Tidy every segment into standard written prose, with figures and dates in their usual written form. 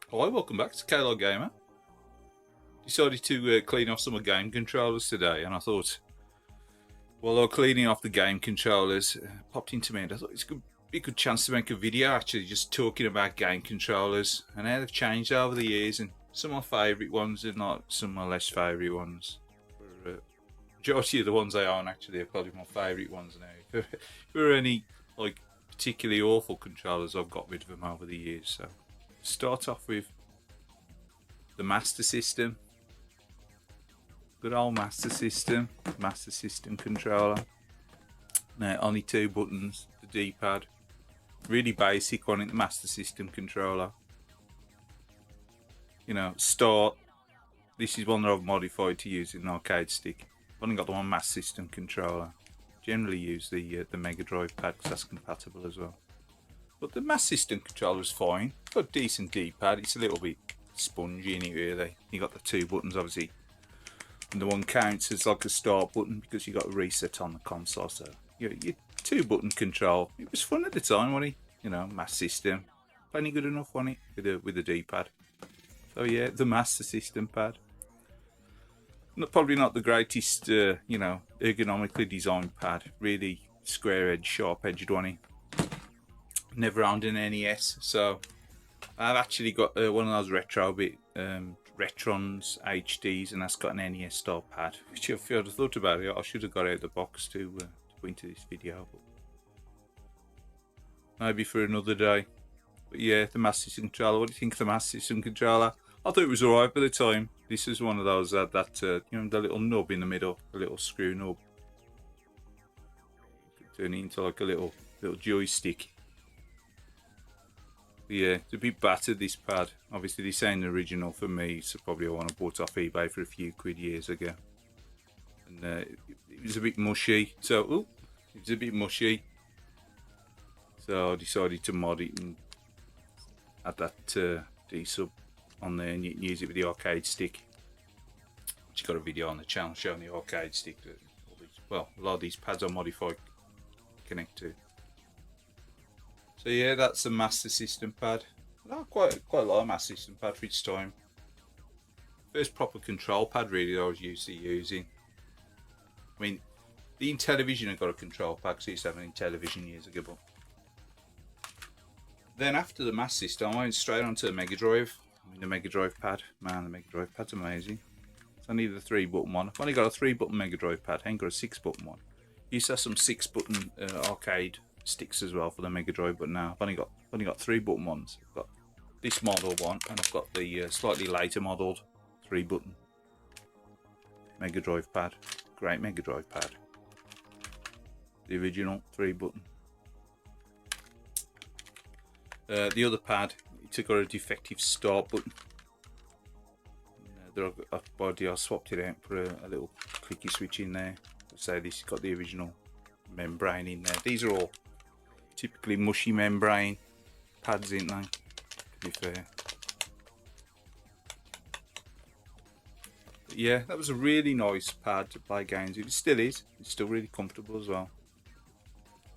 Hi, welcome back to Kalo Gamer. Decided to clean off some of game controllers today, and I thought, while I was cleaning off the game controllers, popped into me and I thought it's going to be a good chance to make a video actually just talking about game controllers and how they've changed over the years, and some of my favourite ones and not some of my less favourite ones. Majority of the ones I own actually are probably my favourite ones now. If there are any like particularly awful controllers, I've got rid of them over the years. So start off with the Master System. Good old Master System controller. Now only two buttons, the D-pad. Really basic one in the Master System controller. You know, start. This is one that I've modified to use an arcade stick. I've only got the one Master System controller. Generally use the Mega Drive pad because that's compatible as well. But the Master System controller is fine. Got a decent D-pad. It's a little bit spongy in it really. You got the two buttons obviously. And the one counts as like a start button because you got a reset on the console. So your two button control. It was fun at the time, wasn't it? You know, Master System. Plenty good enough, wasn't it? With the D-pad. So yeah, the Master System pad. Probably not the greatest, ergonomically designed pad. Really square-edged, sharp-edged one. Never owned an NES, so I've actually got one of those retro Retrons HDs, and that's got an NES style pad. Which if I'd have thought about it, I should have got out of the box to put into this video, but maybe for another day. But yeah, the Master System controller. What do you think of the Master System controller? I thought it was alright by the time. This is one of those that the little nub in the middle, the little screw nub. You could turn it into like a little joystick. But yeah, it's a bit battered, this pad. Obviously this ain't original for me, so probably I want to bought off eBay for a few quid years ago. And it was a bit mushy, so it was a bit mushy. So I decided to mod it and add that D-sub on there, and you can use it with the arcade stick. Which got a video on the channel showing the arcade stick that a lot of these pads are modified connect to. So yeah, that's the Master System pad. Quite a lot of Master System pad for its time. First proper control pad really that I was used to using. I mean, the Intellivision had got a control pad because I used to have an Intellivision years ago. But then after the Master System, I went straight onto the Mega Drive. The Mega Drive pad, man, the Mega Drive pad's amazing. It's only the 3-button one. I've only got a 3-button Mega Drive pad. I ain't got a 6-button one. Used to have some 6-button arcade sticks as well for the Mega Drive, but now I've only got 3-button ones. I've got this model one, and I've got the slightly later modelled 3-button Mega Drive pad. Great Mega Drive pad. The original 3-button. The other pad, it's got a defective start button. I swapped it out, put a little clicky switch in there. So this has got the original membrane in there. These are all typically mushy membrane pads, ain't they? To be fair. But yeah, that was a really nice pad to play games with. It still is. It's still really comfortable as well.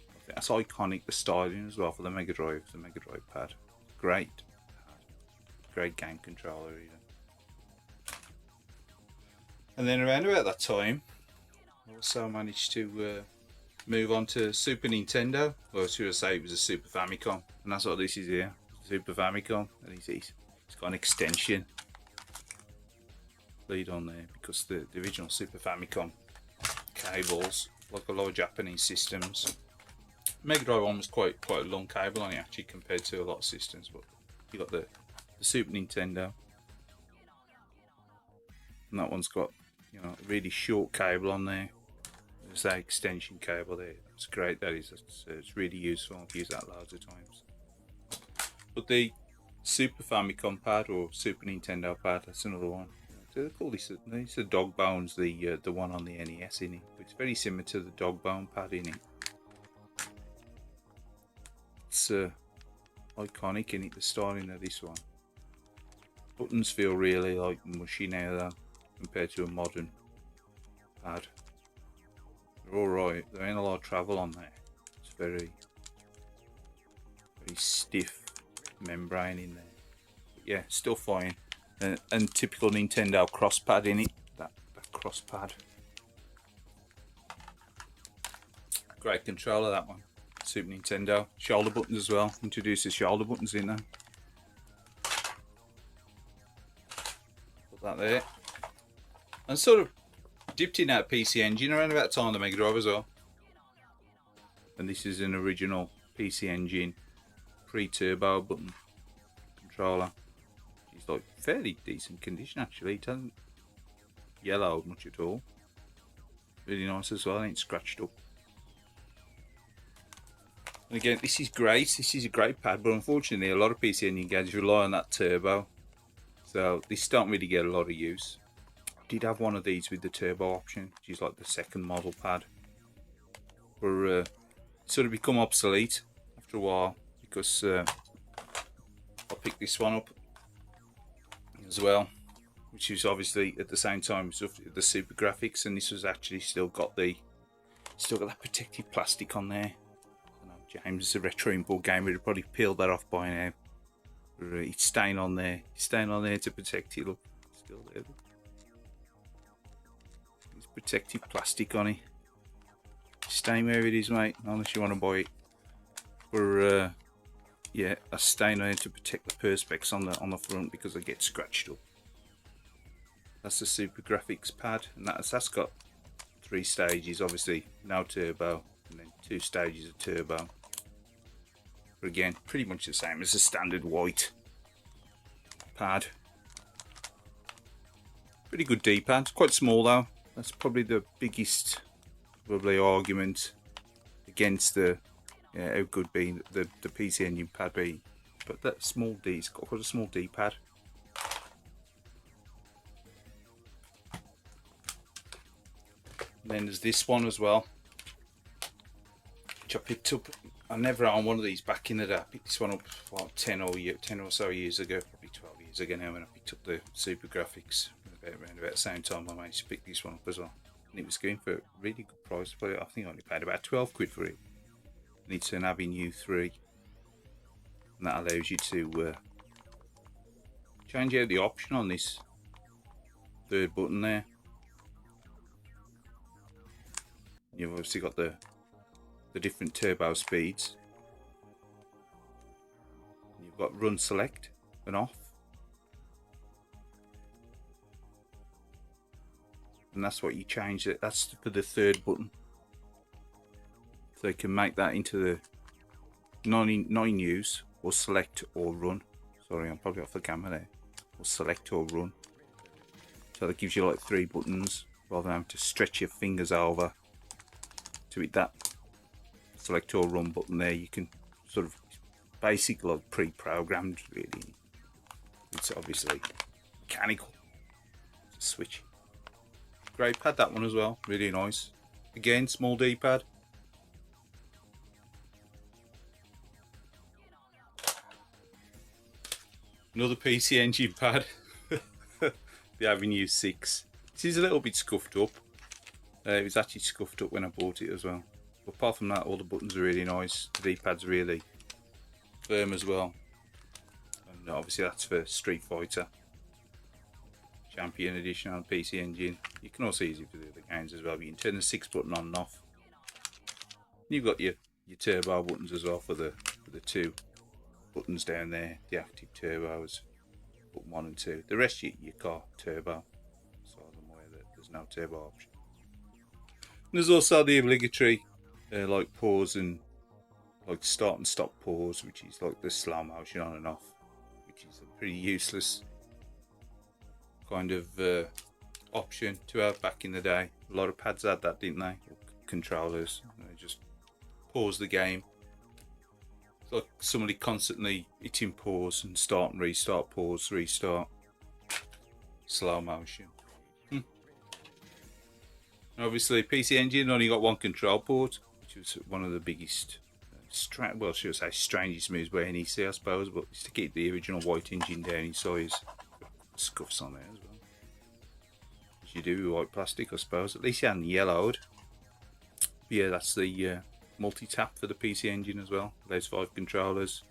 I think that's iconic, the styling as well for the Mega Drive pad. Great game controller even. And then around about that time I also managed to move on to Super Nintendo. Well, should I say it was a Super Famicom, and that's what this is here. Super Famicom, and it's got an extension lead on there because the original Super Famicom cables, like a lot of Japanese systems, Mega Drive one was quite a long cable on it actually compared to a lot of systems, but you got the Super Nintendo, and that one's got a really short cable on there. There's that extension cable there. It's great. That is. It's really useful. I've used that loads of times. But the Super Famicom pad or Super Nintendo pad, that's another one. They call this the dog bones. The one on the NES in it. It's very similar to the dog bone pad in it. It's iconic in it. The styling of this one. Buttons feel really like mushy now though, compared to a modern pad. They're alright, there ain't a lot of travel on there. It's very stiff membrane in there. But yeah, still fine. And typical Nintendo cross pad in it. That cross pad. Great controller, that one. Super Nintendo. Shoulder buttons as well. Introduces shoulder buttons in there. Put that there. And sort of dipped in that PC Engine around about the time of the Mega Drive as well. And this is an original PC Engine pre-turbo button controller. It's like fairly decent condition actually. It hasn't yellowed much at all. Really nice as well. It ain't scratched up. And again, this is great. This is a great pad, but unfortunately, a lot of PC Engine gadgets rely on that turbo. So this don't really get a lot of use. I did have one of these with the turbo option, which is like the second model pad. But sort of become obsolete after a while because I picked this one up as well, which is obviously at the same time the Super Graphics, and this was actually still got that protective plastic on there. I know James is a retro import gamer, he'd probably peeled that off by now. It's staying on there. It's staying on there to protect it. Look, it's still there. There's protective plastic on it. Staying where it is, mate, unless you want to buy it. But yeah, a stain on there to protect the perspex on the front because they get scratched up. That's the Super Graphics pad, and that's got 3 stages. Obviously, no turbo, and then 2 stages of turbo. But again, pretty much the same as a standard white pad. Pretty good D-pad. Quite small though. That's probably the biggest argument against how good being the PC Engine pad be. But that small D's got quite a small D-pad. Then there's this one as well, which I picked up. I never owned one of these back in the day. I picked this one up about 10 or so years ago, probably 12 years ago now, when I picked up the Super Graphics. Around about the same time I managed to pick this one up as well. And it was going for a really good price, but I think I only paid about 12 quid for it. And it's an Avenue 3. And that allows you to change out the option on this 3rd button there. You've obviously got the different turbo speeds. You've got run select and off. And that's what you change it. That's for the 3rd button. So you can make that into the not in use or select or run. Sorry, I'm probably off the camera there. Or select or run. So that gives you like 3 buttons rather than having to stretch your fingers over to hit that select or run button there. You can sort of basically like pre-programmed really. It's obviously mechanical. It's a switch. Great pad, that one as well, really nice. Again, small D-pad. Another PC Engine pad. The Avenue 6. This is a little bit scuffed up. It was actually scuffed up when I bought it as well. But apart from that, all the buttons are really nice. The D-pad's really firm as well. And obviously that's for Street Fighter Champion Edition on PC Engine. You can also use it for the other games as well. But you can turn the 6 button on and off. You've got your turbo buttons as well for the 2 buttons down there. The active turbos, button 1 and 2. The rest your car turbo. So I'm aware that there's no turbo option. And there's also the obligatory like pause and like start and stop pause, which is like the slow motion on and off, which is a pretty useless kind of option to have back in the day. A lot of pads had that, didn't they? Or controllers. They just pause the game. It's like somebody constantly hitting pause and start and restart, pause, restart. Slow motion. Obviously, PC Engine only got 1 control port, which was one of the biggest, well, should I say, strangest moves by NEC, I suppose, but it's to keep the original white engine down in size. Scuffs on there as well, as you do with white plastic, I suppose. At least it hadn't yellowed. But yeah, that's the multi-tap for the PC Engine as well. Those 5 controllers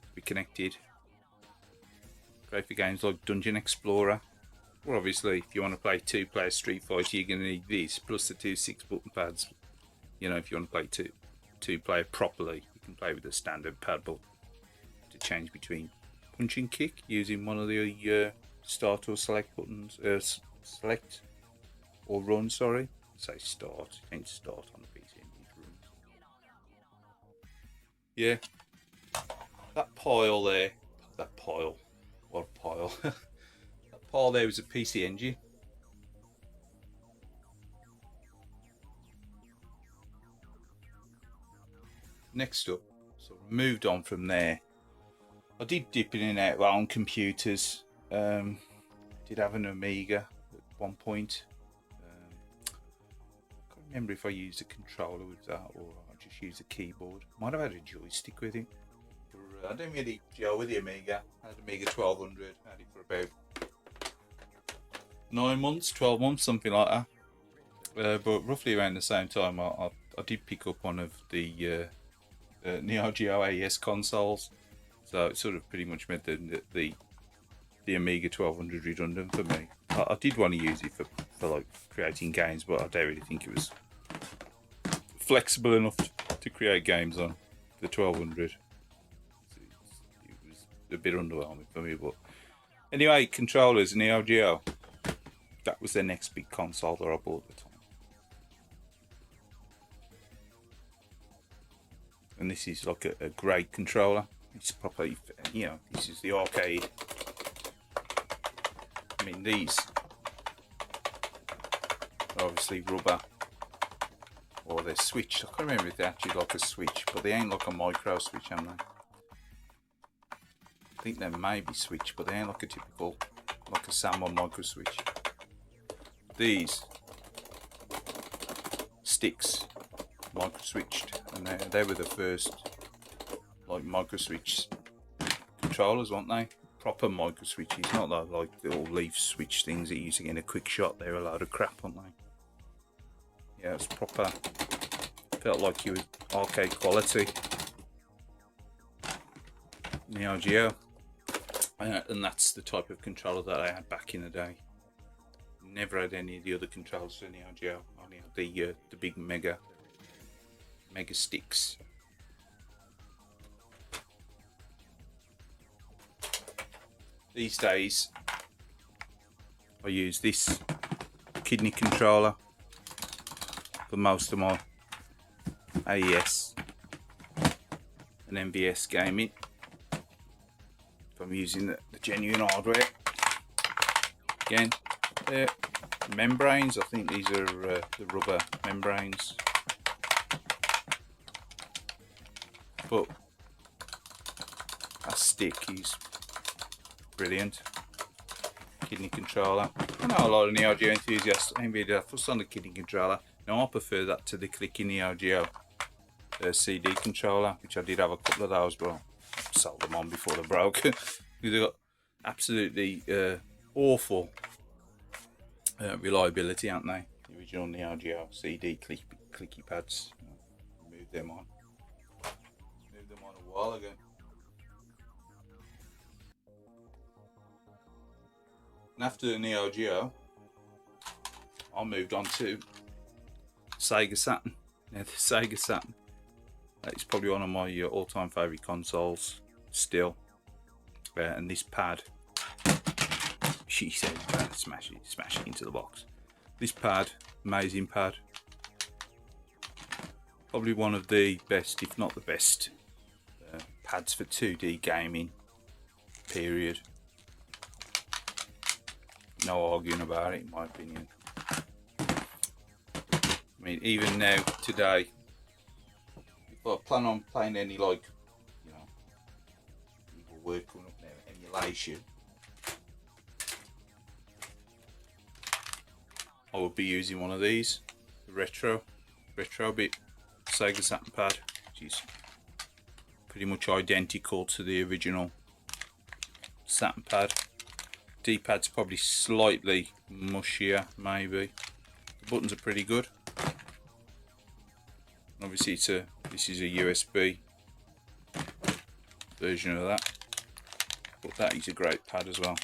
to be connected. Great for games like Dungeon Explorer. Well, obviously, if you want to play 2-player Street Fighter, you're going to need this, plus the 2 6-button pads. You know, if you want to play two-player properly, you can play with the standard pad, but to change between punch and kick using one of the start or select buttons, select or run, sorry. Say start, you can't start on the PC, you need run. Yeah, that pile there, what a pile. That pile there was a PC Engine. Next up, so moved on from there. I did dip in and out well, on computers. Did have an Amiga at one point. Can't remember if I used a controller with that or I just used a keyboard. Might have had a joystick with it. But, I didn't really gel with the Amiga. I had Amiga 1200. Had it for about 9 months, 12 months, something like that. But roughly around the same time, I did pick up one of the Neo Geo AES consoles. So it sort of pretty much made the Amiga 1200 redundant for me. I did want to use it for like creating games, but I don't really think it was flexible enough to create games on the 1200. It was a bit underwhelming for me, but anyway, controllers, Neo Geo. That was the next big console that I bought at the time. And this is like a great controller. It's properly, you know, this is the arcade. I mean, these are obviously rubber, or they're switched. I can't remember if they're actually like a switch, but they ain't like a micro switch, am they? I think they may be switched, but they ain't like a typical, like a Samsung micro switch. These sticks, micro switched, and they were the first like micro switch controllers, weren't they? Proper micro switches, not like little leaf switch things that you used to get in a quick shot. They were a load of crap, weren't they? Yeah, it's proper. Felt like you were arcade quality. Neo Geo, and that's the type of controller that I had back in the day. Never had any of the other controllers for Neo Geo. Only had the big mega sticks. These days, I use this kidney controller for most of my AES and MVS gaming. If I'm using the genuine hardware. Again, they're membranes. I think these are the rubber membranes. But that stick is brilliant. Kidney controller. I know a lot of Neo Geo enthusiasts ain't really fussed on the kidney controller. Now I prefer that to the clicky Neo Geo CD controller, which I did have a couple of those, but I sold them on before they broke. They got absolutely awful reliability, aren't they? The original Neo Geo CD clicky pads. Moved them on. Moved them on a while ago. And after the Neo Geo, I moved on to Sega Saturn. Yeah, the Sega Saturn. It's probably one of my all-time favourite consoles still. And this pad, she said, smash it into the box. This pad, amazing pad. Probably one of the best, if not the best, pads for 2D gaming, period. No arguing about it, in my opinion. I mean, even now, today, if I plan on playing any, like, you know, people work coming up now, emulation, I would be using one of these, the retro bit Sega Saturn pad, which is pretty much identical to the original Saturn pad. D-pad's probably slightly mushier, maybe. The buttons are pretty good. Obviously, this is a USB version of that. but that is a great pad as well.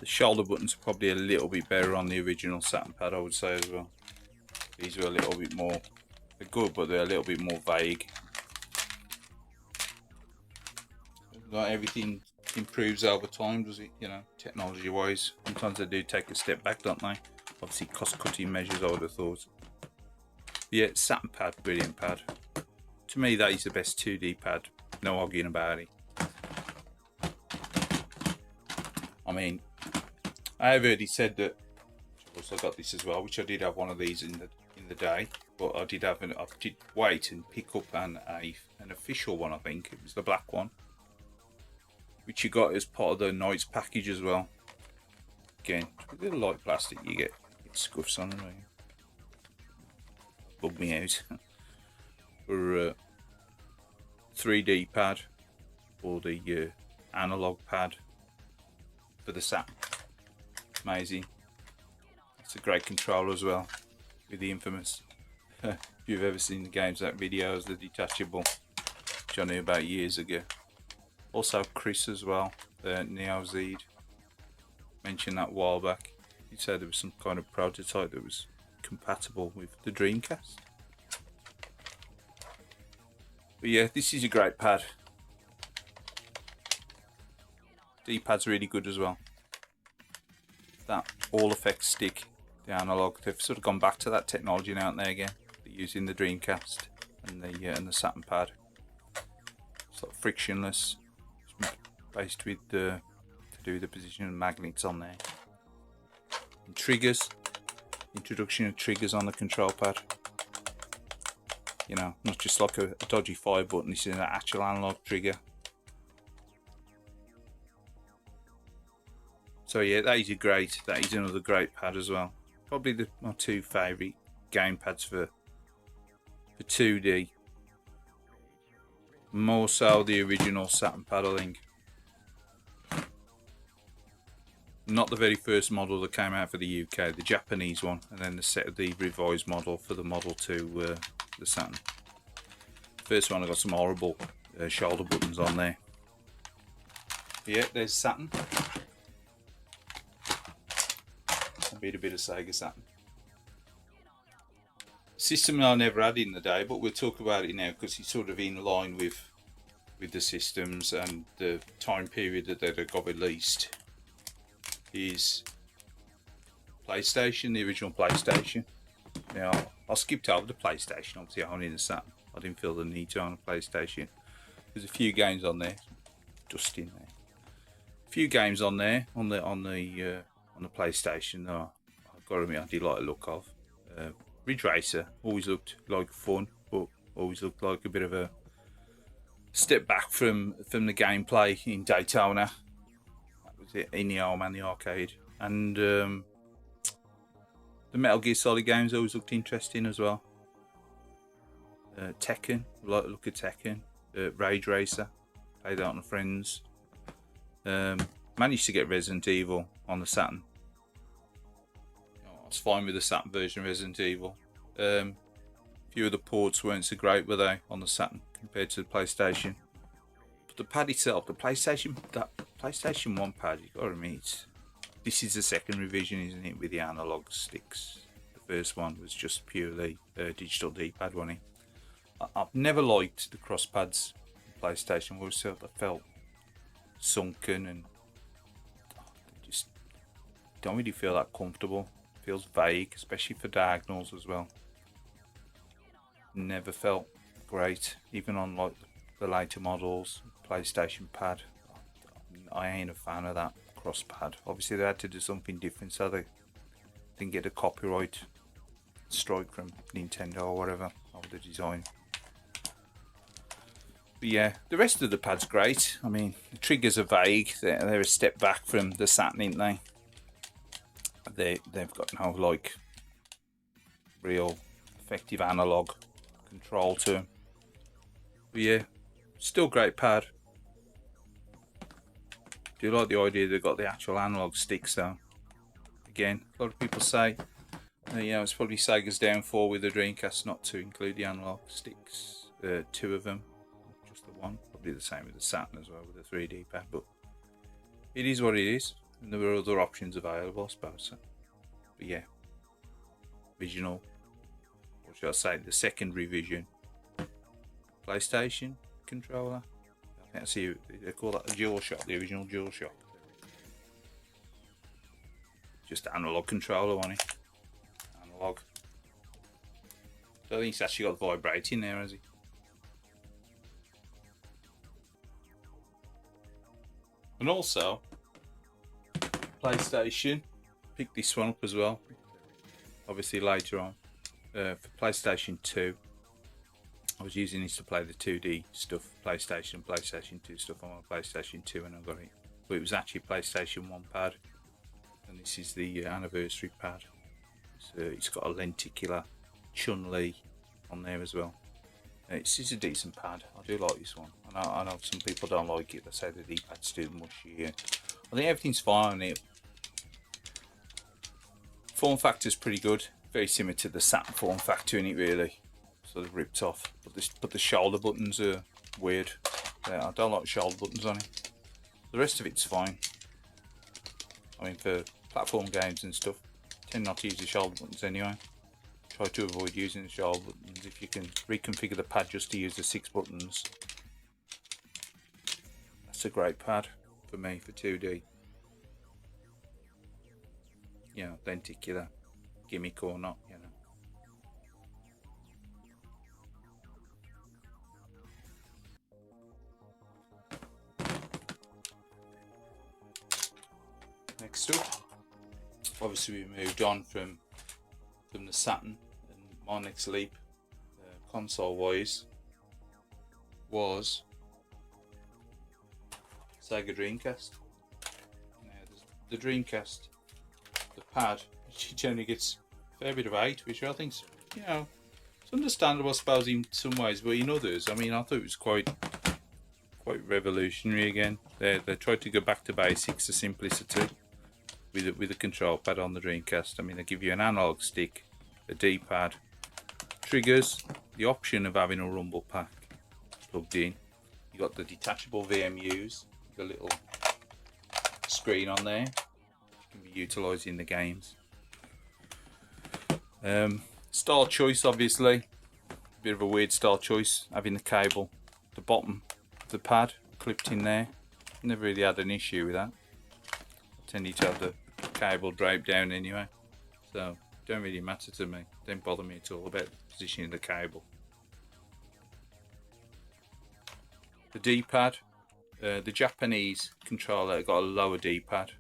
The shoulder buttons are probably a little bit better on the original Saturn pad, I would say as well. These are a little bit more, they're good, but they're a little bit more vague. Not everything improves over time, does it? You know, technology wise. Sometimes they do take a step back, don't they? Obviously cost cutting measures, I would have thought. But yeah, Saturn pad, brilliant pad. To me, that is the best 2D pad. No arguing about it. I mean, I have already said that. I also got this as well, which I did have one of these in the day, but I did wait and pick up an official one. I think it was the black one, which you got as part of the Knights package as well. Again, a little light plastic, you get it scuffs on them. Bug me out. For 3D pad, or the analog pad for the Saturn. Amazing. It's a great controller as well, with the infamous. If you've ever seen the games, that videos, the detachable, which I knew about years ago. Also Chris as well, NeoZed, mentioned that a while back. He said there was some kind of prototype that was compatible with the Dreamcast. But yeah, this is a great pad. D-pad's really good as well. That all effects stick, the analog, they've sort of gone back to that technology now, aren't they, again? They're using the Dreamcast and the Saturn pad. It's like frictionless, it's based with to do with the position of magnets on there. And triggers, introduction of triggers on the control pad. You know, not just like a dodgy fire button, this is an actual analog trigger. So yeah, that is another great pad as well. Probably my two favourite game pads for 2D. More so the original Saturn pad, I think. Not the very first model that came out for the UK, the Japanese one, and then the revised model for the Model 2, the Saturn. First one, I got some horrible shoulder buttons on there. But yeah, there's Saturn. A bit of Sega Saturn. System I never had in the day, but we'll talk about it now because it's sort of in line with the systems and the time period that they got released. Is PlayStation, the original PlayStation. Now, I skipped over the PlayStation, obviously I only the Saturn. I didn't feel the need to own a PlayStation. There's a few games on there, dust in there. A few games on there on the PlayStation. I've got to admit, I did like the look of. Ridge Racer always looked like fun, but always looked like a bit of a step back from the gameplay in Daytona. That was it, in the home and the arcade. And the Metal Gear Solid games always looked interesting as well. Tekken, I like the look of Tekken. Rage Racer, played that on the friends. Managed to get Resident Evil on the Saturn. I was fine with the Saturn version of Resident Evil. A few of the ports weren't so great, were they, on the Saturn compared to the PlayStation? But the pad itself, that PlayStation 1 pad, you've got to admit, this is the second revision, isn't it, with the analog sticks. The first one was just purely digital D-pad, wasn't it? I've never liked the cross pads on PlayStation. I felt sunken and just don't really feel that comfortable. Feels vague, especially for diagonals as well. Never felt great, even on like the later models. PlayStation pad, I ain't a fan of that cross pad. Obviously they had to do something different so they didn't get a copyright strike from Nintendo or whatever over the design. But yeah, the rest of the pad's great. I mean, the triggers are vague. They're a step back from the Saturn, ain't they? They've got no like real effective analog control to them. But yeah, still great pad. Do like the idea they've got the actual analog sticks though. Again, a lot of people say, you know, it's probably Sega's downfall with the Dreamcast not to include the analog sticks. 2 of them, just the one. Probably the same with the Saturn as well, with the 3D pad, but it is what it is, and there were other options available, I suppose. So. But yeah, original, or should I say the second revision PlayStation controller. I think I see they call that a DualShock, the original DualShock. Just analog controller on it. Analog. I think he's actually got vibrating there, has he? And also, PlayStation picked this one up as well. Obviously later on, for PlayStation 2, I was using this to play the 2D stuff, PlayStation 2 stuff on my PlayStation 2 when I got it. But it was actually PlayStation 1 pad, and this is the anniversary pad. So it's got a lenticular Chun-Li on there as well. It's a decent pad. I do like this one. I know some people don't like it. They say the D-pad's too mushy. I think everything's fine on it. Form factor's pretty good. Very similar to the Saturn form factor in it, really. Sort of ripped off. But the shoulder buttons are weird. I don't like shoulder buttons on it. The rest of it's fine. I mean, for platform games and stuff, I tend not to use the shoulder buttons anyway. Try to avoid using the shoulder buttons. If you can reconfigure the pad just to use the 6 buttons, that's a great pad for me for 2D. You know, lenticular, gimmick or not, you know. Next up, obviously we moved on from the Saturn, and my next leap, console wise, was Sega Dreamcast. Now the Dreamcast, the pad, which generally gets a fair bit of hate, which I think's, you know, it's understandable, I suppose, in some ways, but in others, I mean, I thought it was quite revolutionary again. They tried to go back to basics, the simplicity. With a control pad on the Dreamcast. I mean, they give you an analog stick, a D-pad, triggers, the option of having a rumble pack plugged in. You got the detachable VMUs, the little screen on there, can be utilised in the games. Style choice, obviously, bit of a weird style choice, having the cable, the bottom of the pad clipped in there. Never really had an issue with that. I tended to have the cable draped down anyway, so don't really matter to me. Don't bother me at all about positioning the cable. The D-pad, the Japanese controller got a lower D-pad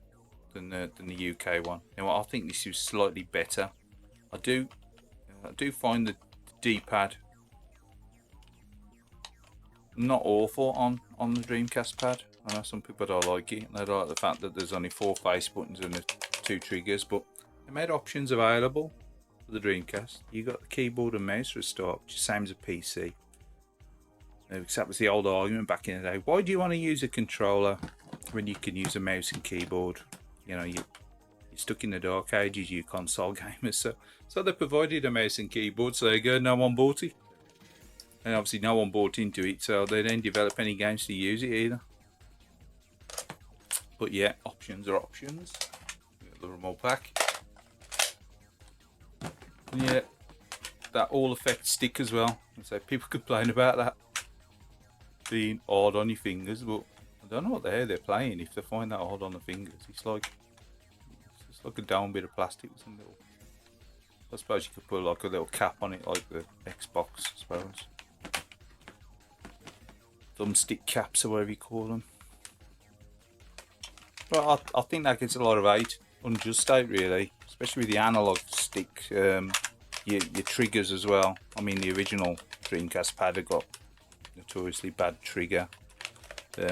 than the UK one. Now I think this is slightly better. I do find the D-pad not awful on the Dreamcast pad. I know some people don't like it, and they don't like the fact that there's only 4 face buttons and 2 triggers, but they made options available for the Dreamcast. You got the keyboard and mouse for a start, which is the same as a PC. Except that was the old argument back in the day. Why do you want to use a controller when you can use a mouse and keyboard? You know, you're stuck in the dark ages, you console gamers. So they provided a mouse and keyboard, so there you go, no one bought it. And obviously no one bought into it, so they didn't develop any games to use it either. But yeah, options are options. The remote pack. And yeah, that all effect stick as well. So people complain about that being hard on your fingers, but I don't know what the hell they're playing if they find that hard on the fingers. It's like a down bit of plastic with some little. I suppose you could put like a little cap on it, like the Xbox, I suppose. Thumbstick caps or whatever you call them. But I think that gets a lot of hate, unjust hate really, especially with the analog stick, your triggers as well. I mean, the original Dreamcast pad had got notoriously bad trigger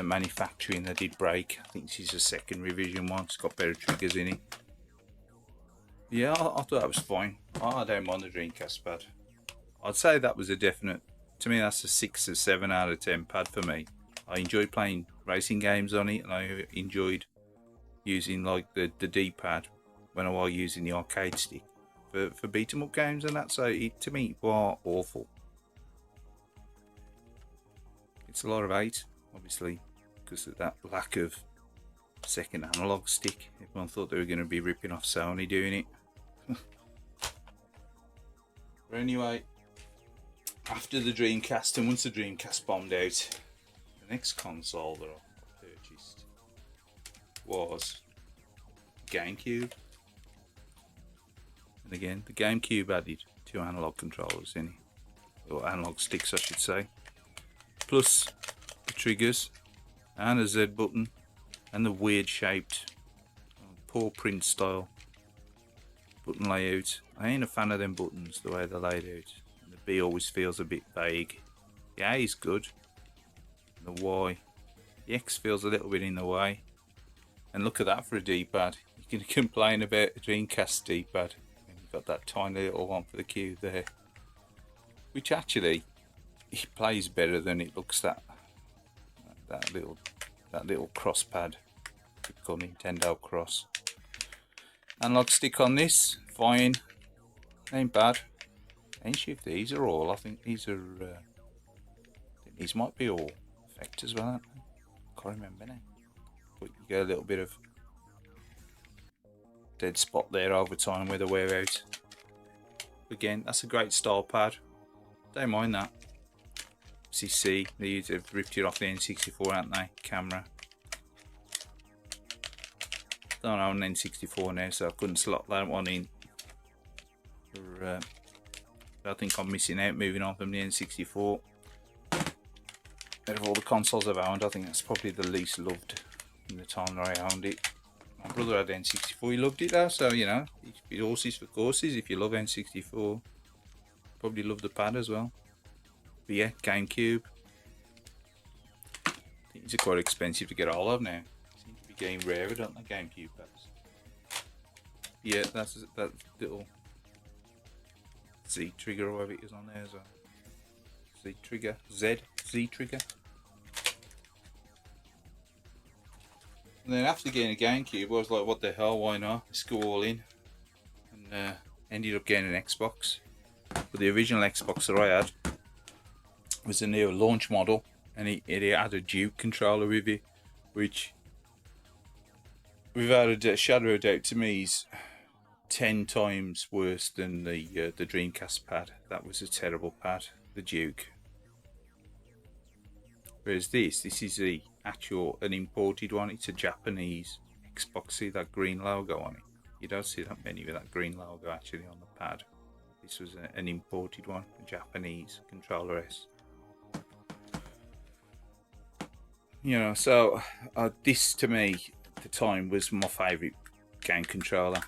manufacturing. They did break. I think this is a second revision one. It's got better triggers in it. Yeah, I thought that was fine. I don't mind the Dreamcast pad. I'd say that was a definite. To me, that's a 6 or 7 out of 10 pad for me. I enjoyed playing racing games on it, and I enjoyed using like the D-pad when I was using the arcade stick for beat 'em up games and that. So to me, it was awful. It's a lot of hate, obviously, because of that lack of second analog stick. Everyone thought they were going to be ripping off Sony doing it. But anyway, after the Dreamcast, and once the Dreamcast bombed out, the next console that I purchased was GameCube. And again, the GameCube added 2 analog controllers in it, or analog sticks I should say, plus the triggers and a Z button and the weird shaped paw print style button layout. I ain't a fan of them buttons the way they're laid out. The B always feels a bit vague. The A is good, and the Y, the X feels a little bit in the way. And look at that for a D-pad. You can complain about a Dreamcast D-pad, and you've got that tiny little one for the cube there, which actually it plays better than it looks. That little cross pad, typical Nintendo cross. Analog stick on this, fine, ain't bad. Ain't sure if these are all. I think these are. These might be all effect as well. Aren't they? Can't remember now. But you get a little bit of dead spot there over time where they wear out. Again, that's a great style pad. Don't mind that. CC, they've ripped it off the N64, haven't they? Camera. Don't own an N64 now, so I couldn't slot that one in. I think I'm missing out moving on from the N64. Out of all the consoles I've owned, I think that's probably the least loved in the time that I owned it. My brother had N64, he loved it though, so you know, it's horses for courses. If you love N64, probably love the pad as well. But yeah, GameCube. I think these are quite expensive to get all of now. Seem to be getting rarer, don't they, GameCube pads? Yeah, that's that little Z trigger or whatever it is on there as well. Z trigger, Z trigger. And then after getting a GameCube, I was like, what the hell, why not? Let's go all in. And ended up getting an Xbox. But the original Xbox that I had was a new launch model, and it had a Duke controller with it, which, without a shadow of a doubt, to me is 10 times worse than the Dreamcast pad. That was a terrible pad, the Duke. Whereas this is the actual, an imported one. It's a Japanese Xbox. See that green logo on it? You don't see that many with that green logo actually on the pad. This was an imported one, a Japanese controller S. You know, so this to me at the time was my favourite game controller.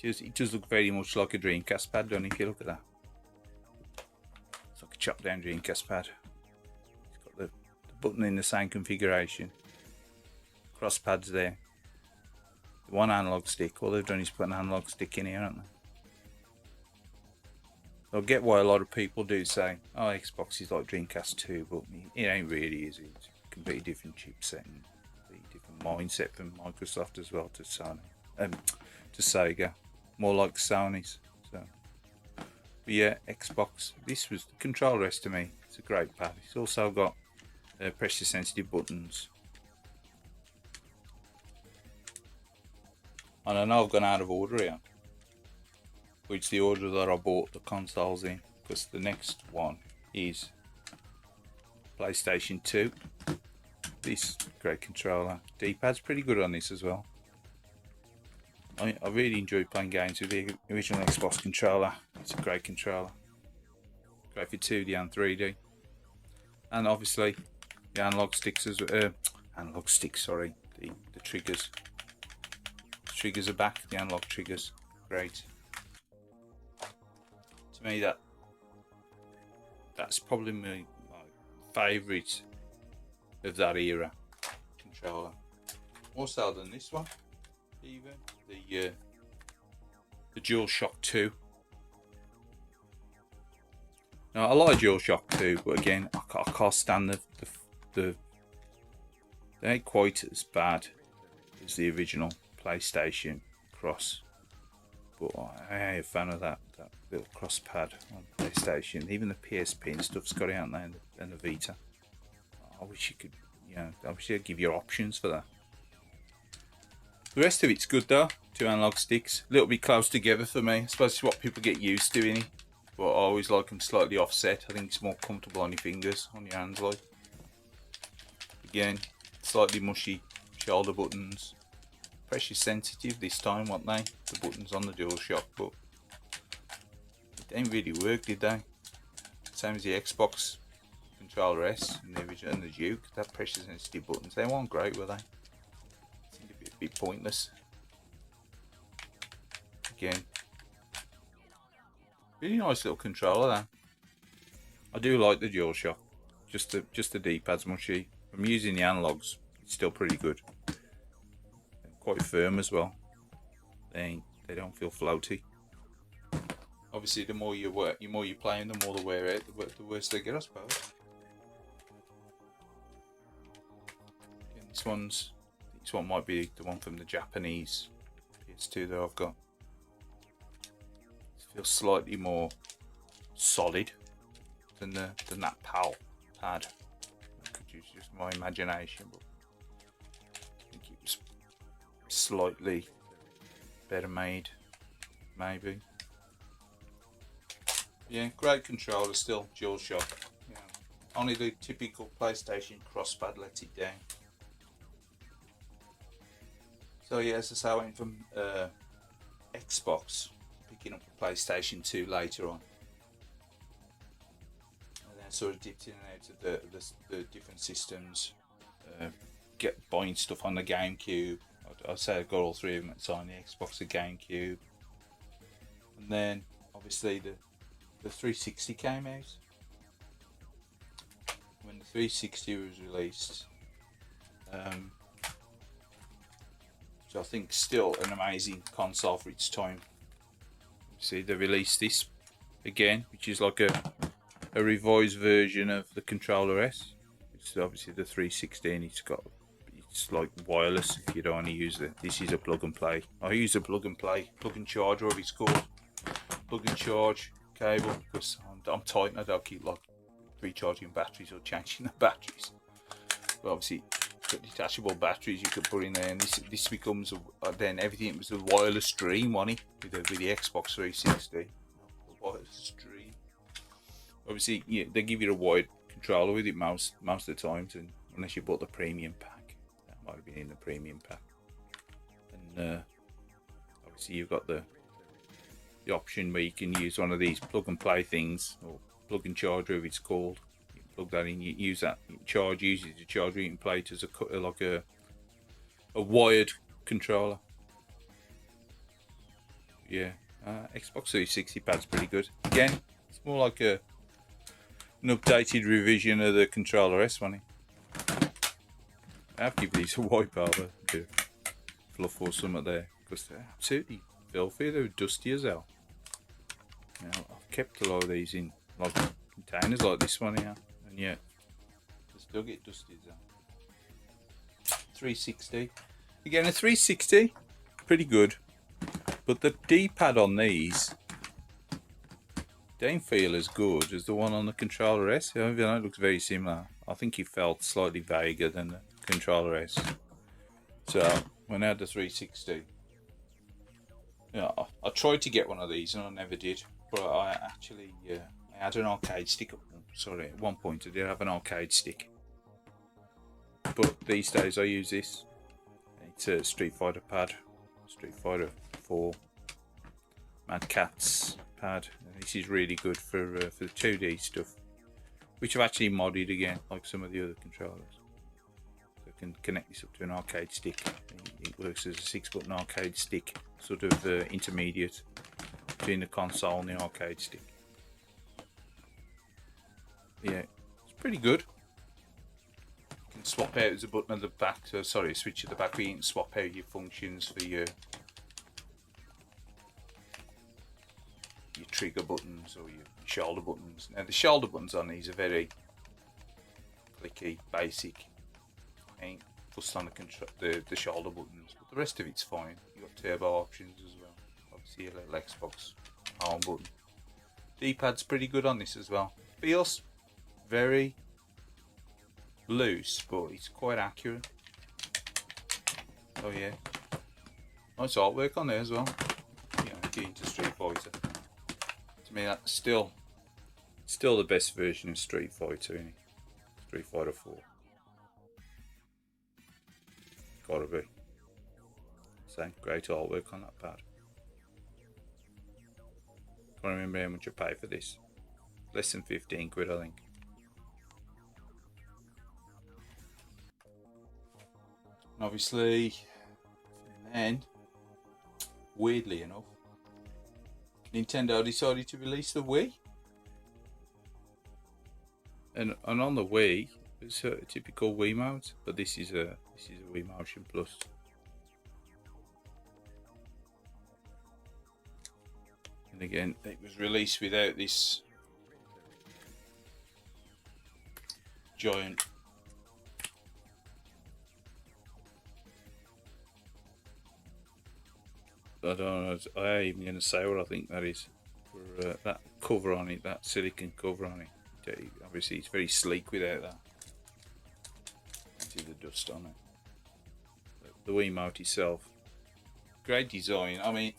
It does look very much like a Dreamcast pad, don't it? If you look at that, it's like a chopped down Dreamcast pad. It's got the button in the same configuration, cross pads there, the one analog stick. All they've done is put an analog stick in here, haven't they? I get why a lot of people do say, oh, Xbox is like Dreamcast 2, but it ain't really, is it? It's a completely different chipset and a different mindset from Microsoft as well to Sony, to Sega, more like Sony's. So, but yeah, Xbox. This was the controller S to me. It's a great pad. It's also got pressure sensitive buttons. And I know I've gone out of order here, which the order that I bought the consoles in, because the next one is PlayStation 2. This great controller. D-pad's pretty good on this as well. I really enjoyed playing games with the original Xbox controller. It's a great controller. Great for 2D and 3D. And obviously the analog sticks as the triggers. The triggers are back, the analog triggers. Great. To me that's probably my favourite of that era controller. More so than this one, even the DualShock 2. Now I like DualShock 2, but again I can't stand the they ain't quite as bad as the original PlayStation Cross. But I ain't a fan of that little cross pad on PlayStation. Even the PSP and stuff's got it out there, and the Vita. I wish you could, I wish they'd give you options for that. The rest of it's good though. 2 analog sticks, a little bit close together for me. I suppose it's what people get used to, innit? But I always like them slightly offset. I think it's more comfortable on your fingers, on your hands, like. Again, slightly mushy shoulder buttons. Pressure sensitive this time, weren't they? The buttons on the DualShock, but it didn't really work, did they? Same as the Xbox Controller S and the original and the Duke. That pressure sensitive buttons, they weren't great, were they? Seemed a bit pointless. Again, really nice little controller there. I do like the DualShock. Just the D-pad's mushy. I'm using the analogs. It's still pretty good. They're quite firm as well. They don't feel floaty. Obviously, the more you work, the more you play, and the more they wear out, the worse they get, I suppose. Again, this one might be the one from the Japanese PS2 that I've got. It feels slightly more solid than that PAL pad. I could use just my imagination, but I think it was slightly better made, maybe. Yeah, great controller still, DualShock. Yeah. Only the typical PlayStation crosspad lets it down. So yeah, as I say, I went from Xbox, picking up a PlayStation 2 later on. And then sort of dipped in and out of the different systems, buying stuff on the GameCube. I'd say I got all 3 of them at the time, the Xbox, the GameCube. And then obviously the 360 came out. When the 360 was released, which I think still an amazing console for its time. See, they released this again, which is like a revised version of the Controller S. It's obviously the 360, and it's like wireless if you don't want to use it. This is a plug and play. I use a plug and charge, whatever it's called. Plug and charge cable, because I'm tight and I don't keep like recharging batteries or changing the batteries. But obviously, detachable batteries you could put in there, and this becomes then everything was a wireless stream, wasn't it? With the Xbox 360, the wireless stream. Obviously, yeah, they give you a wired controller with it most of the times, and unless you bought the premium pack, that might have been in the premium pack. And obviously, you've got the option where you can use one of these plug and play things, or plug and charge, whatever it's called. You plug that in, you use that uses the charger, you can play it as a wired controller. Yeah, Xbox 360 pad's pretty good. Again, it's more like an updated revision of the Controller S, wasn't it? I have to give these a wipe over, a bit of fluff or something there, because they're absolutely filthy. They're dusty as hell. Now, I've kept a lot of these in like containers like this one here, and yet they still get dusty as hell. 360. Again, a 360, pretty good, but the D-pad on these don't feel as good as the one on the Controller S. Even though it looks very similar, I think it felt slightly vaguer than the Controller S. So when I had the 360, yeah, I tried to get one of these and I never did. But I actually, I had an arcade stick. Sorry, at one point I did have an arcade stick. But these days I use this. It's a Street Fighter pad, Street Fighter 4, Mad Catz pad. And this is really good for the 2D stuff, which I've actually modded again, like some of the other controllers. So I can connect this up to an arcade stick. It works as a 6-button arcade stick, sort of intermediate between the console and the arcade stick. Yeah, it's pretty good. You can swap out as a button at the back, so sorry, a switch at the back where you can swap out your functions for your trigger buttons or your shoulder buttons. Now the shoulder buttons on these are very clicky, basic. Ain't fussed on the shoulder buttons, but the rest of it's fine. You've got turbo options as well. Obviously a little Xbox arm button. D-pad's pretty good on this as well. Feels very loose, but it's quite accurate. Oh yeah, nice artwork on there as well. You know, getting into Street Fighter. To me, that's still the best version of Street Fighter, isn't it? Street Fighter 4. Gotta be. So great artwork on that pad. Can't remember how much I paid for this. Less than 15 quid, I think. And obviously, then, weirdly enough, Nintendo decided to release the Wii. And on the Wii, it's a typical Wii mode, but this is a Wii Motion Plus. And again, it was released without this giant I don't know, I ain't even going to say what I think that is. For that cover on it, that silicon cover on it. Obviously, it's very sleek without that. See the dust on it. The Wiimote itself, great design. I mean,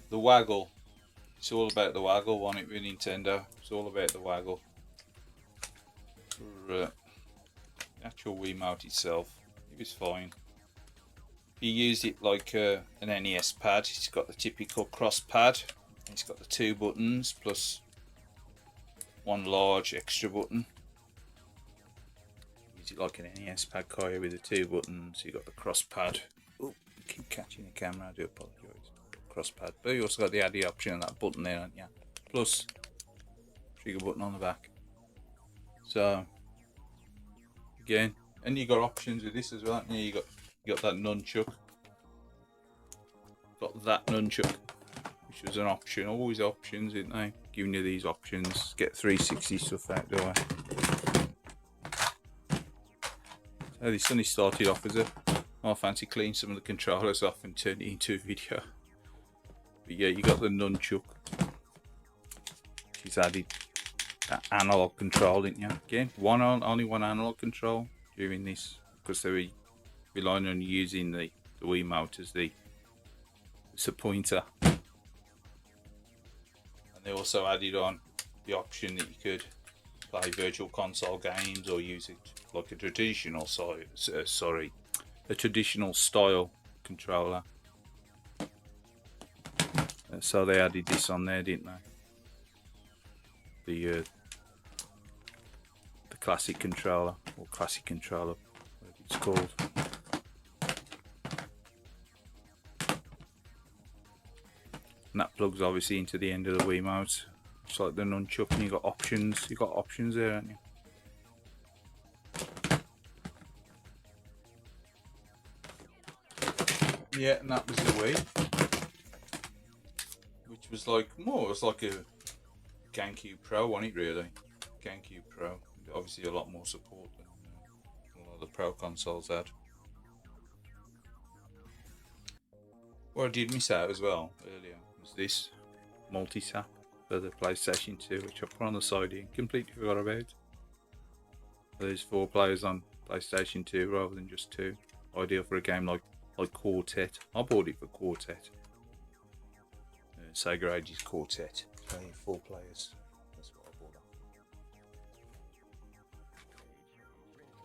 the waggle. It's all about the waggle on it with Nintendo. It's all about the waggle. For the actual Wiimote itself, it was fine. You used it like an NES pad. It's got the typical cross pad. It's got the 2 buttons plus one large extra button. Use it like an NES pad, Kaya, with the 2 buttons. You got the cross pad. Oh, keep catching the camera. I do apologise. Cross pad. But you also got the added option on that button there, haven't you? Plus trigger button on the back. So again, and you got options with this as well. Haven't you? You got that nunchuck. Got that nunchuck, which was an option. Always options, isn't they? Giving you these options. Get 360 stuff out the way. So this only started off as I fancy clean some of the controllers off and turn it into a video. But yeah, you got the nunchuck. She's added that analog control, didn't you? Again, only one analog control during this, because they were relying on using the Wiimote as the pointer. And they also added on the option that you could play virtual console games or use it like a traditional traditional style controller. So they added this on there, didn't they? The classic controller, or classic controller, whatever it's called. And that plugs obviously into the end of the Wiimote. It's like the nunchuck, and you got options. You got options there, haven't you? Yeah, and that was the Wii, which was like more. It was like a GameCube Pro, wasn't it? Really, GameCube Pro. Obviously, a lot more support than a lot of the Pro consoles had. What I did miss out as well earlier was this multi-tap for the PlayStation 2, which I put on the side here and completely forgot about. There's 4 players on PlayStation 2 rather than just 2. Ideal for a game like Quartet. I bought it for Quartet. Sega Ages Quartet. So 4 players. That's what I bought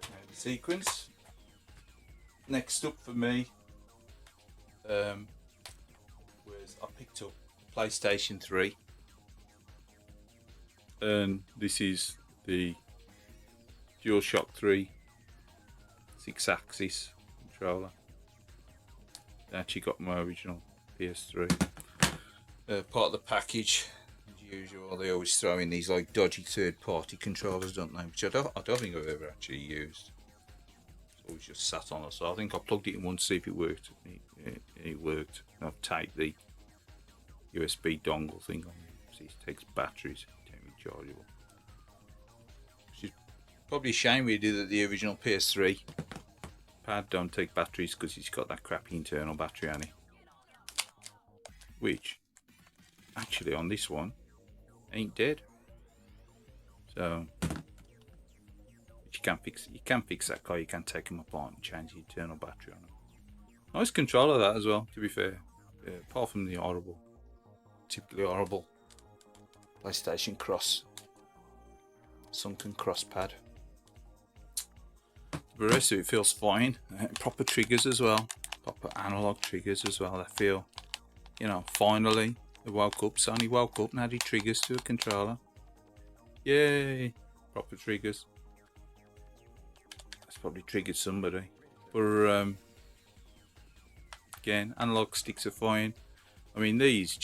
up. The sequence. Next up for me was I picked up PlayStation 3, and this is the DualShock 3 6-axis controller. I actually got my original PS3. Part of the package, as usual, they always throw in these like dodgy third-party controllers, don't they? Which I don't think I've ever actually used. It's always just sat on it. So I think I plugged it in once to see if it worked. It worked. I've taken the USB dongle thing on it. See, it takes batteries. It's rechargeable. Which is probably a shame we did that the original PS3 pad don't take batteries, because it's got that crappy internal battery on it. Which, actually, on this one, ain't dead. So you can fix that car. You can take them apart and change the internal battery on them. Nice controller that as well, to be fair. Apart from the typically horrible PlayStation Cross sunken cross pad. The rest of it feels fine. Proper triggers as well. Proper analog triggers as well. I feel, finally they woke up. Sony woke up and added triggers to a controller. Yay! Proper triggers. That's probably triggered somebody. But again, analog sticks are fine. I mean, these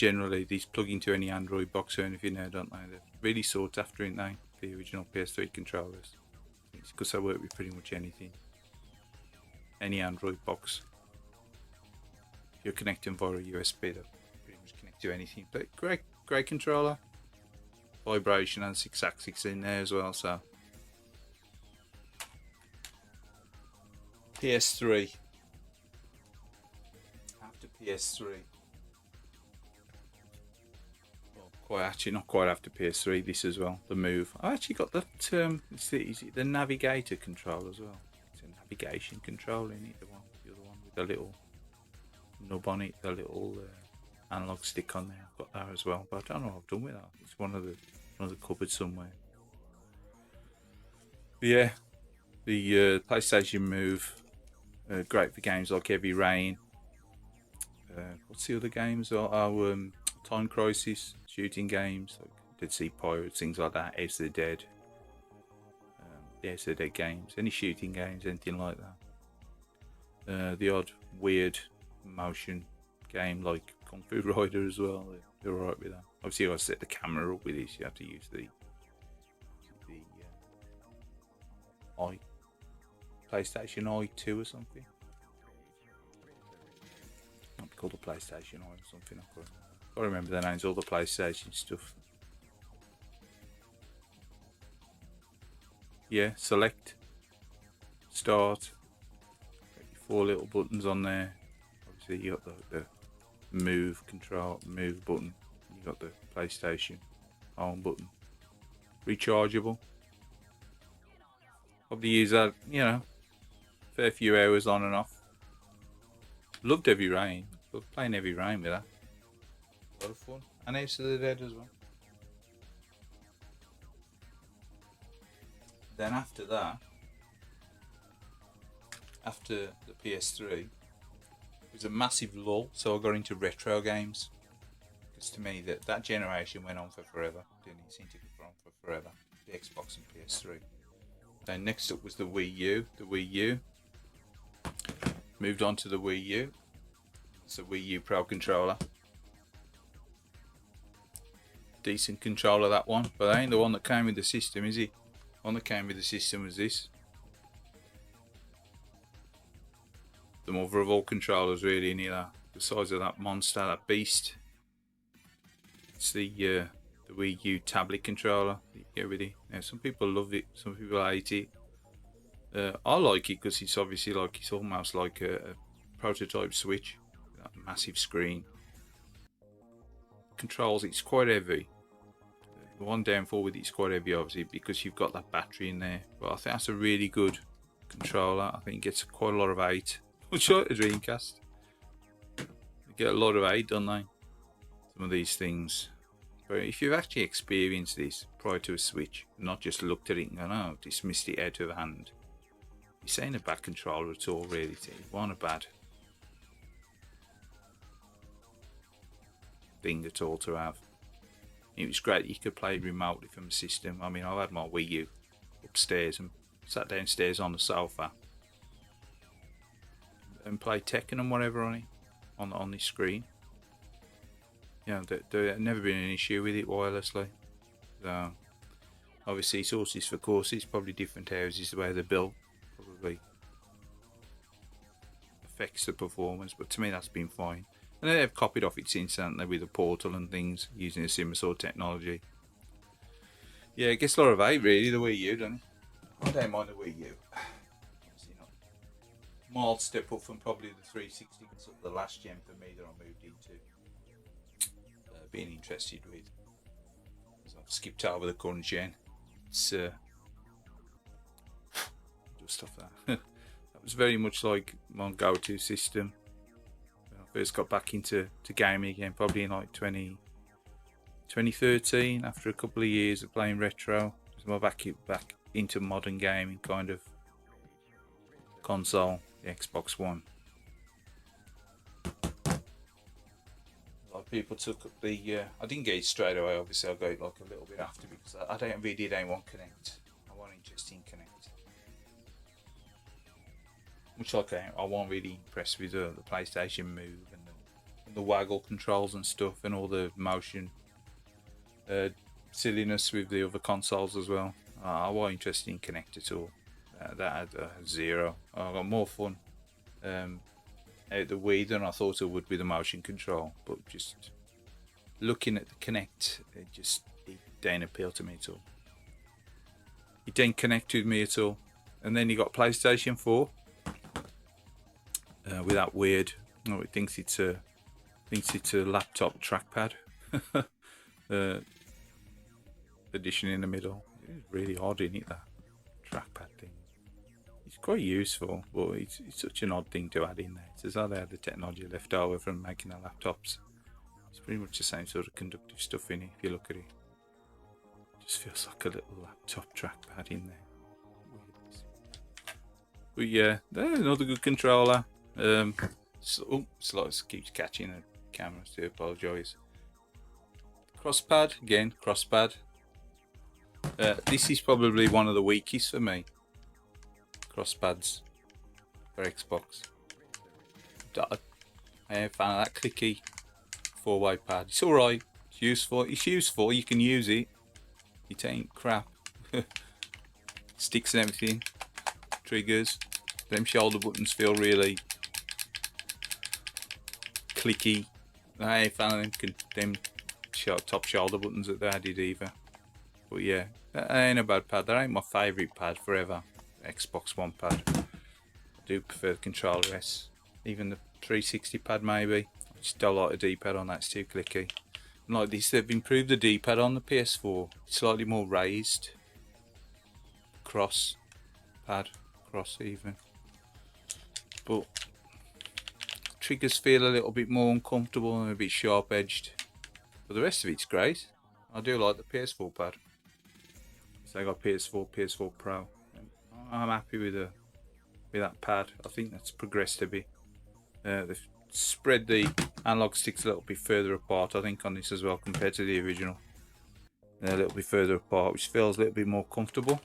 plug into any Android box or anything now, don't they? They're really sought after, aren't they? The original PS3 controllers. It's because they work with pretty much anything. Any Android box. If you're connecting via USB, they pretty much connect to anything. But great controller. Vibration and 6-axis in there as well, so. PS3. After PS3. Not quite after PS3, this as well, the Move. I actually got that, is it the Navigator control as well? It's a navigation control in it, the other one with the little nub on it, the little analog stick on there. I've got that as well, but I don't know what I've done with that. It's one of the cupboards somewhere. But yeah, the PlayStation Move, great for games like Heavy Rain. What's the other games? Time Crisis, shooting games like Dead Sea Pirates, things like that. House of the Dead, House of the Dead games, any shooting games, anything like that. The odd weird motion game like Kung Fu Rider as well. They're alright with that. Obviously, I set the camera up with this. You have to use the PlayStation i2 or something. Might be called a PlayStation i or something. I remember the names, all the PlayStation stuff. Yeah, select, start. Got your 4 little buttons on there. Obviously, you got the move button. You got the PlayStation home button. Rechargeable. Probably use that, fair few hours on and off. Loved Heavy Rain. Loved playing Heavy Rain with that. A lot of fun. And House of the Dead as well. Then after that, after the PS3, it was a massive lull, so I got into retro games. Because to me, that generation went on for forever. Didn't seem to go on for forever. The Xbox and PS3. Then next up was the Wii U. The Wii U. Moved on to the Wii U. It's a Wii U Pro controller. Decent controller, that one, but that ain't the one that came with the system, is it? The one that came with the system was this. The mother of all controllers, really, isn't it? The size of that monster, that beast. It's the Wii U tablet controller that you get with it. Now, some people love it, some people hate it. I like it because it's obviously it's almost like a prototype Switch, that massive screen. Controls, it's quite heavy. The one downfall with it's quite heavy, obviously, because you've got that battery in there. But I think that's a really good controller. I think it gets quite a lot of 8. Much like a Dreamcast. They get a lot of 8, don't they? Some of these things. But if you've actually experienced this prior to a Switch, not just looked at it and gone, oh, dismissed it out of hand, you're saying a bad controller at all, really. It wasn't a bad thing at all to have. It was great that you could play remotely from the system. I mean, I had my Wii U upstairs and sat downstairs on the sofa and played Tekken and whatever on it, on this screen. There had never been an issue with it wirelessly. So, obviously, it's horses for courses. Probably different houses, the way they're built, probably affects the performance. But to me, that's been fine. And they've copied off it since, haven't they, with the Portal and things, using the Simasort technology. Yeah, it gets a lot of 8, really, the Wii U, doesn't it? I don't mind the Wii U. Obviously not. Mild step up from probably the 360, sort of the last gen for me that I moved into being interested with. So skipped over the current gen. It's just off that. That was very much like my go-to system when I first got back into gaming again, probably in like 2013, after a couple of years of playing retro. It was my back into modern gaming kind of console, the Xbox One. A lot of people took up the I didn't get it straight away, obviously I got it like a little bit after, because I don't want Connect. I wasn't interested in Connect. Much like I wasn't really impressed with the PlayStation Move and the waggle controls and stuff, and all the motion silliness with the other consoles as well. I wasn't interested in Connect at all. That had zero. I got more fun out the Wii than I thought it would with the motion control, but just looking at the Connect, it didn't appeal to me at all. It didn't connect with me at all. And then you got PlayStation 4 with that weird, it thinks it's a laptop trackpad addition in the middle. It's really odd, isn't it, that trackpad thing? It's quite useful, but it's such an odd thing to add in there. It's as though they had the technology left over from making the laptops. It's pretty much the same sort of conductive stuff in it if you look at it. It just feels like a little laptop trackpad in there. But yeah, there's another good controller. Slice keeps catching the camera, so I apologise. Crosspad, again, crosspad. This is probably one of the weakest for me. Crosspads for Xbox. I am a fan of that clicky 4-way pad. It's alright, it's useful, you can use it. It ain't crap. Sticks and everything. Triggers. Them shoulder buttons feel really clicky. I ain't a fan of them top shoulder buttons that they added either. But yeah, that ain't a bad pad. That ain't my favourite pad forever. Xbox One pad. I do prefer the controller S. Even the 360 pad maybe. I just don't like the D-pad on that, it's too clicky. And like this, they've improved the D-pad on the PS4. It's slightly more raised. Cross even. But triggers feel a little bit more uncomfortable and a bit sharp edged. But the rest of it's great. I do like the PS4 pad. So I got PS4 Pro. I'm happy with that pad. I think that's progressed a bit. They've spread the analog sticks a little bit further apart, I think, on this as well compared to the original. They're a little bit further apart, which feels a little bit more comfortable.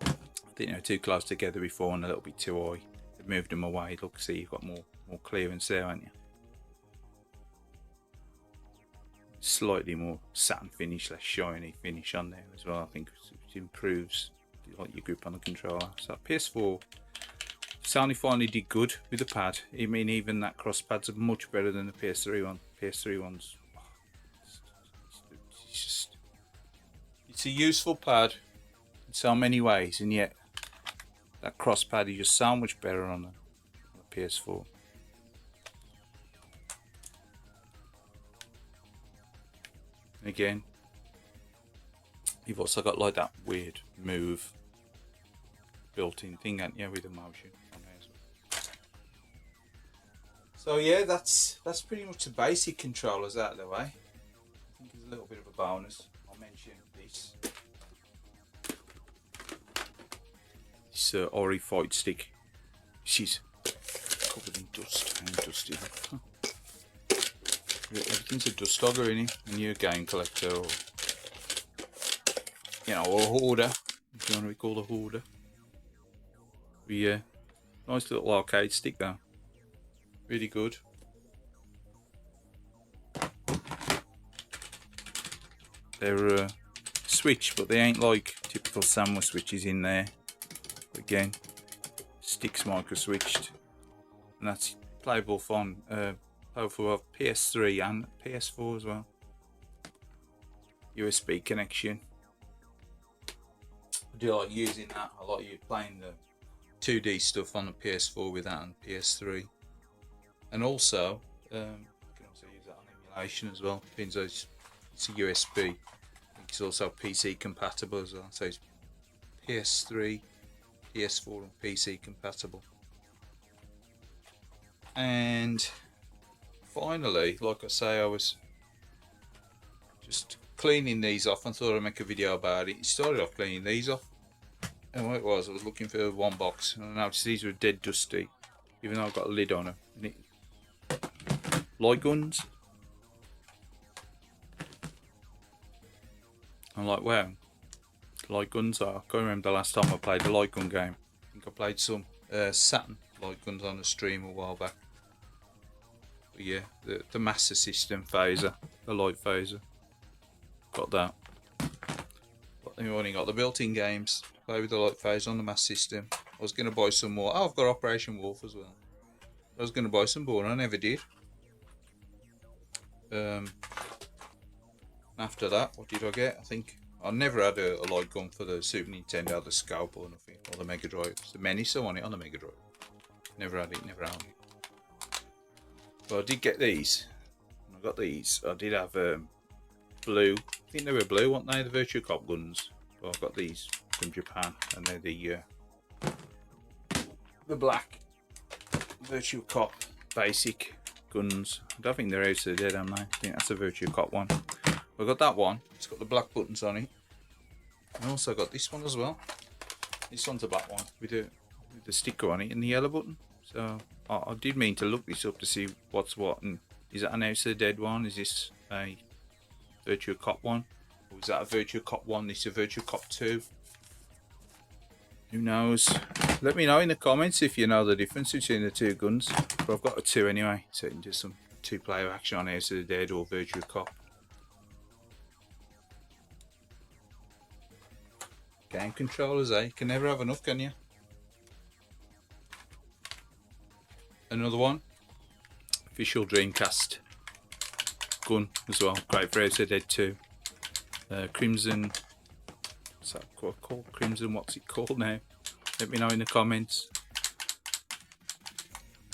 I think they were too close together before and a little bit too high. They've moved them away. Look, see, you've got more clearance there, haven't you? Slightly more satin finish, less shiny finish on there as well. I think it improves like your grip on the controller. So PS4, Sony finally did good with the pad. I mean, even that cross pad's much better than the PS3 one. PS3 one's it's a useful pad in so many ways, and yet that cross pad is just so much better on the PS4. Again, you've also got like that weird move built-in thing, haven't you, with the motion on there as well. So yeah, that's pretty much the basic controllers out of the way. I think there's a little bit of a bonus. I'll mention this Ori fight stick. She's covered in dust. I'm dusty. Everything's a dust logger in it, and you're a game collector or a hoarder, if you want to be called a hoarder. But yeah, nice little arcade stick though. Really good. They're switch, but they ain't like typical Samuel switches in there. But again, sticks micro switched, and that's playable for PS3 and PS4 as well. USB connection. I do like using that. I like you playing the 2D stuff on the PS4 with that and PS3. And also, you can also use that on emulation as well. It's a USB. it's also PC compatible as well. So it's PS3, PS4 and PC compatible. And finally, like I say, I was just cleaning these off and thought I'd make a video about it. It started off cleaning these off, and what it was, I was looking for one box and I noticed these were dead dusty, even though I've got a lid on them. Light guns. I'm like, wow, light guns are. I can't remember the last time I played a light gun game. I think I played some Saturn light guns on a stream a while back. But yeah, the Master System phaser, the light phaser. Got that. But then we only got the built-in games. Play with the light phaser on the Master System. I was going to buy some more. Oh, I've got Operation Wolf as well. I was going to buy some more and I never did. After that, what did I get? I think I never had a light gun for the Super Nintendo, the Scope or nothing, or the Mega Drive. It's the Menace I want it on the Mega Drive. Never had it, never owned it. But I did get these. I got these. I did have blue. I think they were blue, weren't they? The Virtua Cop guns. But I got these from Japan, and they're the black Virtua Cop basic guns. I don't think they're House of the Dead, am they? I think that's a Virtua Cop one. I got that one. It's got the black buttons on it. I also got this one as well. This one's a black one with the sticker on it and the yellow button. So I did mean to look this up to see what's what. And is that an House of the Dead one? Is this a Virtua Cop one? Or is that a Virtua Cop 1? This is a Virtua Cop 2? Who knows? Let me know in the comments if you know the difference between the two guns. But I've got a 2 anyway, so you can do some 2-player action on House of the Dead or Virtua Cop. Game controllers, eh? You can never have enough, can you? Another one. Official Dreamcast gun as well. Great for House of the Dead 2. Crimson. What's that called? Crimson, what's it called now? Let me know in the comments.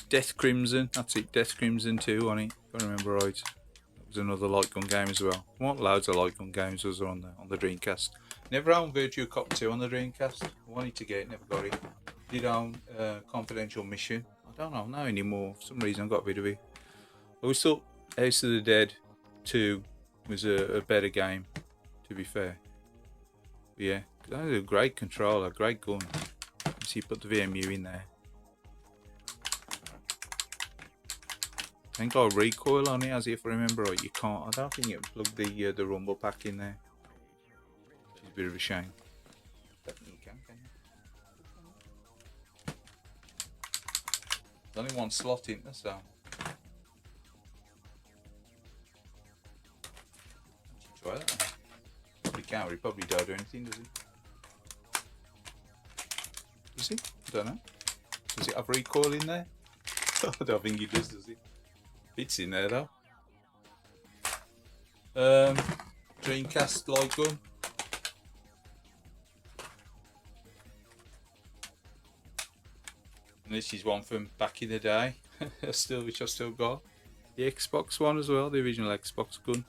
Death Crimson, that's it. Death Crimson 2 on it. If I remember right. That was another light gun game as well. I want loads of light gun games was on the Dreamcast. Never owned Virtua Cop 2 on the Dreamcast. I wanted to get it, never got it. Did own Confidential Mission. I don't know now anymore. For some reason I got rid of it. I always thought House of the Dead 2 was a better game, to be fair. But yeah, that was a great controller, great gun. So you put the VMU in there. I think I'll recoil on it, as if I remember right. You can't. I don't think you can plug the rumble pack in there. Which is a bit of a shame. But you can you? There's only one slot in there, so. Try that. Probably can't. He probably don't do anything, does he? Does he? I don't know. Does it have recoil in there? I don't think he does he? It's in there though. Dreamcast light gun. And this is one from back in the day, which I still got. The Xbox one as well, the original Xbox gun.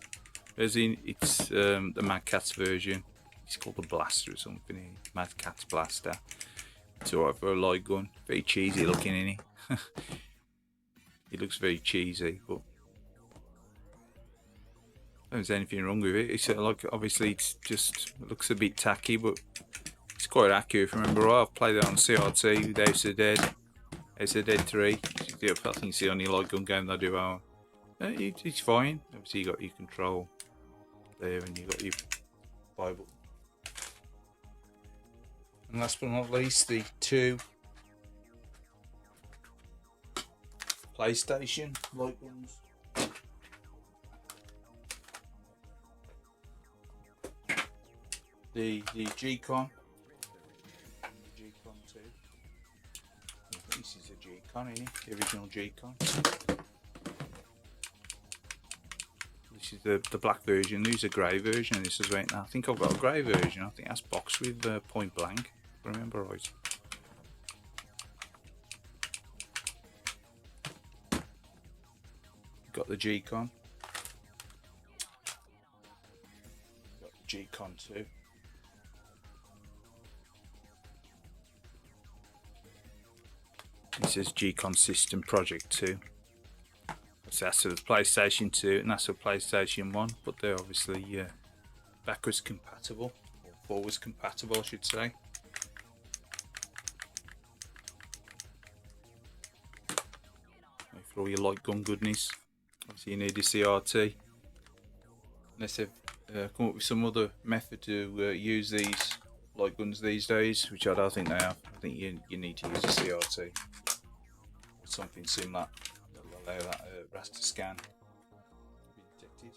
As in, it's the Mad Catz version. It's called the Blaster or something. Mad Catz Blaster. It's alright for a light gun. Very cheesy looking, isn't he? It looks very cheesy, but I don't think there's anything wrong with it. It's like, obviously it's just, it looks a bit tacky, but it's quite accurate. If I remember right, I've played it on CRT with House of the Dead, House of the Dead 3. I think it's the only light gun game that I do own. It's fine. Obviously you got your control there and you got your Bible. And last but not least, the 2 PlayStation light guns. The G-Con. The G-Con 2. This is a G-Con, isn't it? The original G-Con. This is the black version. There's a grey version. This is right now. I think I've got a grey version. I think that's boxed with Point Blank, if I remember right. Got the G-Con. Got the G-Con 2. It says G-Con System Project 2. So that's for the PlayStation 2 and that's for PlayStation 1, but they're obviously backwards compatible, or forwards compatible I should say. For all your light gun goodness, obviously you need a CRT. Unless they've come up with some other method to use these light guns these days, which I don't think they have. I think you need to use a CRT or something similar that will allow that raster scan to be detected.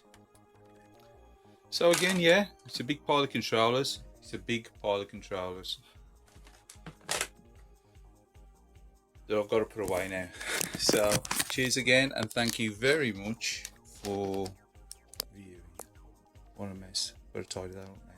So again, yeah, it's a big pile of controllers. It's a big pile of controllers that I've got to put away now. So cheers again, and thank you very much for viewing. What a mess. Better tidy that up now.